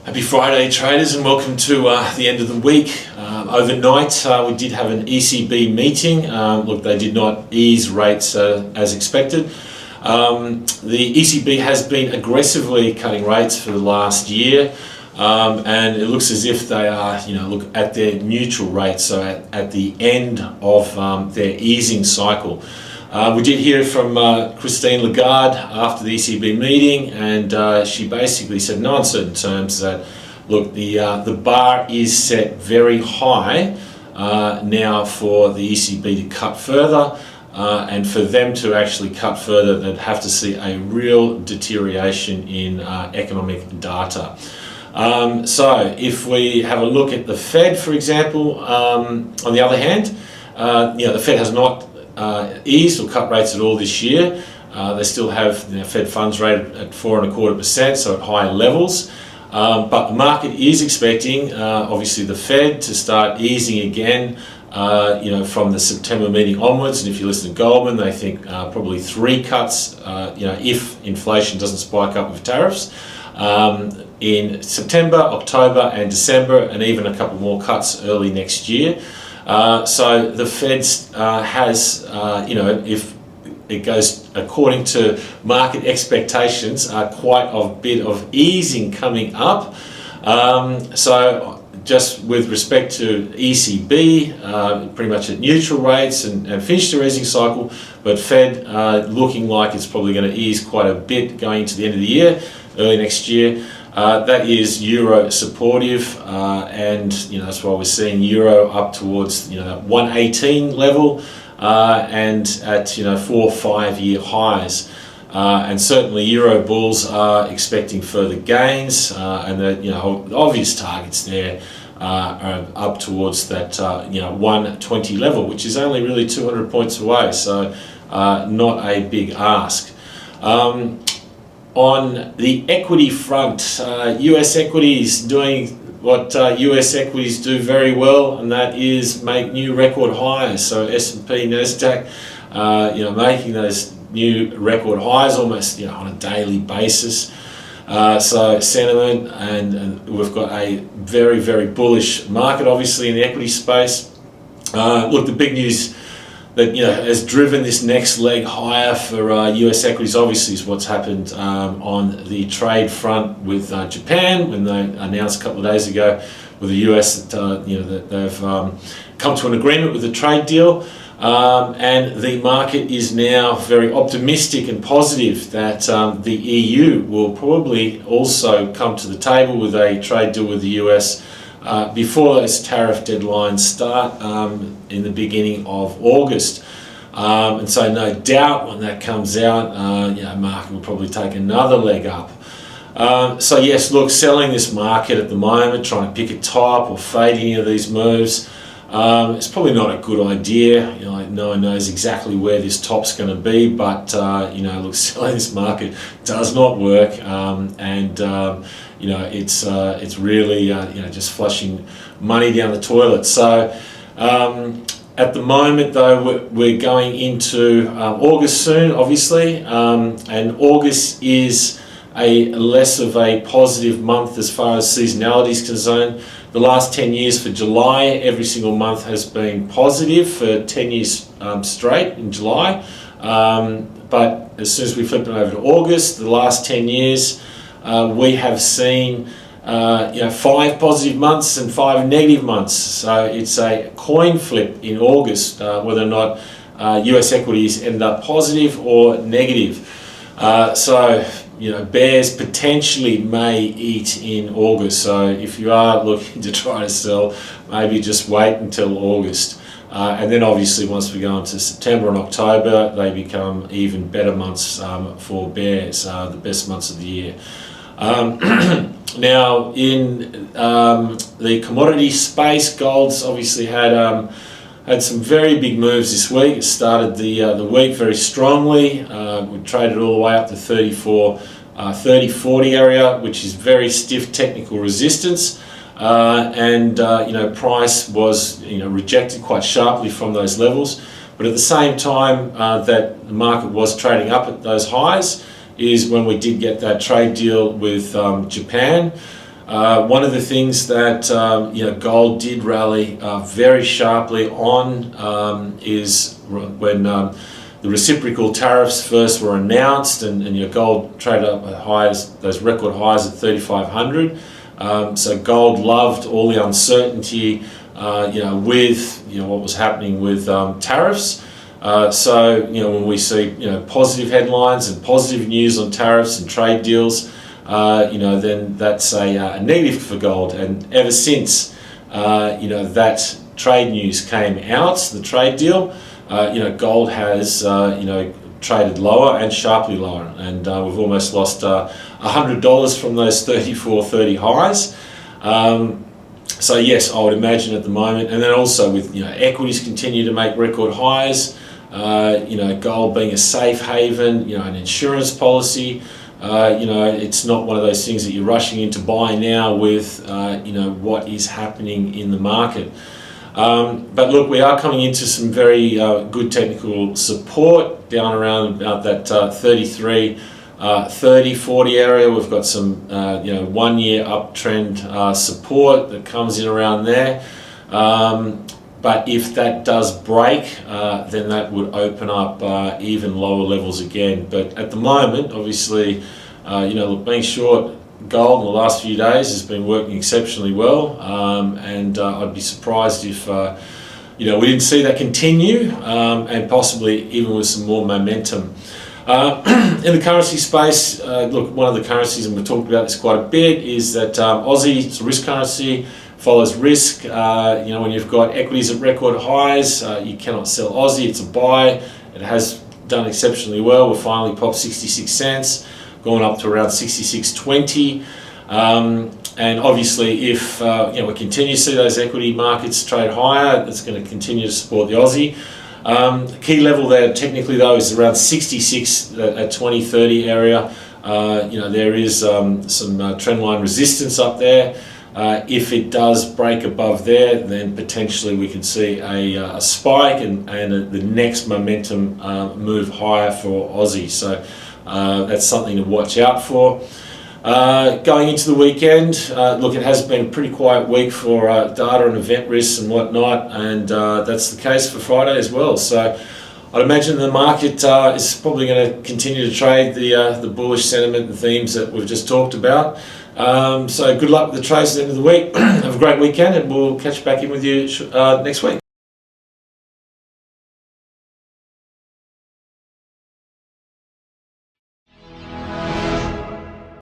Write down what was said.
Happy Friday, traders, and welcome to the end of the week. Overnight, we did have an ECB meeting. Look, they did not ease rates as expected. The ECB has been aggressively cutting rates for the last year, and it looks as if they are, look at their neutral rate, so at the end of their easing cycle. We did hear from Christine Lagarde after the ECB meeting, and she basically said in no uncertain terms that, look, the bar is set very high now for the ECB to cut further, and for them to actually cut further, they'd have to see a real deterioration in economic data. So if we have a look at the Fed, for example, on the other hand, the Fed has not eased or cut rates at all this year. They still have Fed funds rate at 4.25%, so at higher levels. But the market is expecting, obviously, the Fed to start easing again, from the September meeting onwards. And if you listen to Goldman, they think probably 3 cuts, if inflation doesn't spike up with tariffs, in September, October, and December, and even a couple more cuts early next year. So the Fed has, if it goes according to market expectations, quite a bit of easing coming up. So just with respect to ECB, pretty much at neutral rates and finished their easing cycle, but Fed looking like it's probably going to ease quite a bit going into the end of the year, early next year. That is euro supportive, and that's why we're seeing euro up towards that 118 level, and at 4-5 year highs, and certainly euro bulls are expecting further gains, and the obvious targets there are up towards that 120 level, which is only really 200 points away, so not a big ask. On the equity front, US equities doing what US equities do very well, and that is make new record highs. So S&P, Nasdaq, making those new record highs almost on a daily basis. So sentiment, and we've got a very, very bullish market, obviously, in the equity space. Look, the big news that has driven this next leg higher for US equities, obviously, is what's happened on the trade front with Japan, when they announced a couple of days ago with the US that that they've come to an agreement with the trade deal, and the market is now very optimistic and positive that the EU will probably also come to the table with a trade deal with the US before those tariff deadlines start in the beginning of August. And so no doubt when that comes out, market will probably take another leg up. So yes, look, selling this market at the moment, trying to pick a top or fade any of these moves, it's probably not a good idea. No one knows exactly where this top's going to be, but look, selling this market does not work, it's really just flushing money down the toilet. So at the moment, though, we're going into August soon, obviously, and August is a less of a positive month as far as seasonality is concerned. The last 10 years for July, every single month has been positive for 10 years straight in July. But as soon as we flip it over to August, the last 10 years, we have seen 5 positive months and 5 negative months. So it's a coin flip in August, whether or not US equities end up positive or negative. Bears potentially may eat in August. So if you are looking to try to sell, maybe just wait until August. And then obviously once we go into September and October, they become even better months for bears, the best months of the year. Now in the commodity space, gold's obviously had some very big moves this week. It started the week very strongly. We traded all the way up to 30-40 area, which is very stiff technical resistance. Price was rejected quite sharply from those levels. But at the same time that the market was trading up at those highs is when we did get that trade deal with Japan. One of the things that gold did rally very sharply on is when the reciprocal tariffs first were announced, and your gold traded up at highs, those record highs at 3,500. So gold loved all the uncertainty, with what was happening with tariffs. So when we see positive headlines and positive news on tariffs and trade deals, then that's a negative for gold. And ever since that trade news came out, the trade deal, gold has traded lower and sharply lower, and we've almost lost $100 from those 34.30 highs. So yes, I would imagine at the moment, and then also with equities continue to make record highs. Gold being a safe haven, an insurance policy. It's not one of those things that you're rushing in to buy now with what is happening in the market. But look, we are coming into some very good technical support down around about that 33, 30, 40 area. We've got some 1 year uptrend support that comes in around there. But if that does break, then that would open up even lower levels again. But at the moment, obviously, being short gold in the last few days has been working exceptionally well, and I'd be surprised if we didn't see that continue, and possibly even with some more momentum. In the currency space, look, one of the currencies, and we've talked about this quite a bit, is that Aussie, it's a risk currency, follows risk. When you've got equities at record highs, you cannot sell Aussie, it's a buy. It has done exceptionally well. We've finally popped 66 cents, gone up to around 66.20. And obviously if we continue to see those equity markets trade higher, that's going to continue to support the Aussie. The key level there technically though is around 66 at 2030 area. There is some trendline resistance up there. If it does break above there, then potentially we could see a spike and the next momentum move higher for Aussie. So that's something to watch out for. Going into the weekend, look, it has been a pretty quiet week for data and event risks and whatnot, and that's the case for Friday as well. So I'd imagine the market is probably going to continue to trade the bullish sentiment and themes that we've just talked about. So good luck with the trades at the end of the week. Have a great weekend, and we'll catch back in with you next week.